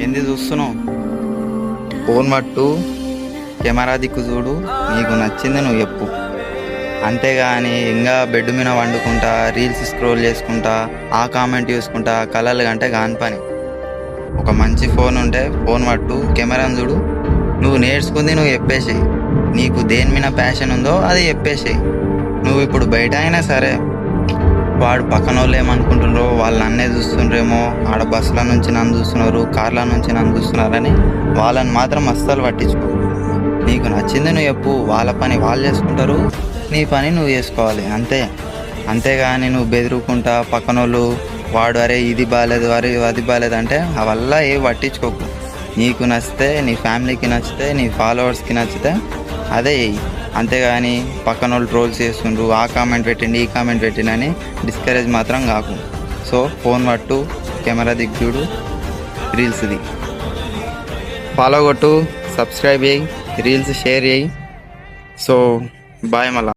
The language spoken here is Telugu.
ఏంది చూస్తున్నావు? ఫోన్ పట్టు, కెమెరా దిక్కు చూడు, నీకు నచ్చింది నువ్వు చెప్పు. అంతేగాని ఇంకా బెడ్ మీద వండుకుంటా రీల్స్ స్క్రోల్ చేసుకుంటా ఆ కామెంట్ చూసుకుంటా కలలు కంటే కాని పని. ఒక మంచి ఫోన్ ఉంటే ఫోన్ పట్టు, కెమెరాను చూడు, నువ్వు నేర్చుకుంది నువ్వు చెప్పేసేయి. నీకు దేని మీద ప్యాషన్ ఉందో అది చెప్పేసేయి. నువ్వు ఇప్పుడు బయట అయినా సరే వాడు పక్కన వాళ్ళు ఏమనుకుంటున్నారో, వాళ్ళు నన్నే చూస్తుండ్రేమో, ఆడ బస్సుల నుంచి నన్ను చూస్తున్నారు, కార్ల నుంచి నన్ను చూస్తున్నారని వాళ్ళని మాత్రం అస్సలు పట్టించుకో. నీకు నచ్చింది నువ్వు చెప్పు, వాళ్ళ పని వాళ్ళు చేసుకుంటారు, నీ పని నువ్వు చేసుకోవాలి అంతే. అంతేగాని నువ్వు బెదిరుకుంటా పక్కనోళ్ళు వాడు అరే ఇది బాగాలేదు అరే అది బాగాలేదు అంటే అవల్లా ఏ పట్టించుకోకు. నీకు నచ్చితే, నీ ఫ్యామిలీకి నచ్చితే, నీ ఫాలోవర్స్కి నచ్చితే అదే చెయ్యి. అంతేగాని పక్కన వాళ్ళు ట్రోల్స్ చేస్తుండ్రు, ఆ కామెంట్ పెట్టిండి ఈ కామెంట్ పెట్టిండి డిస్కరేజ్ మాత్రం కాకు. సో ఫోన్ పట్టు, కెమెరా దిగ్గుడు, రీల్స్ది ఫాలో కొట్టు, సబ్స్క్రైబ్ చేయి, రీల్స్ షేర్ చేయి. సో బాయ్ మళ్ళా.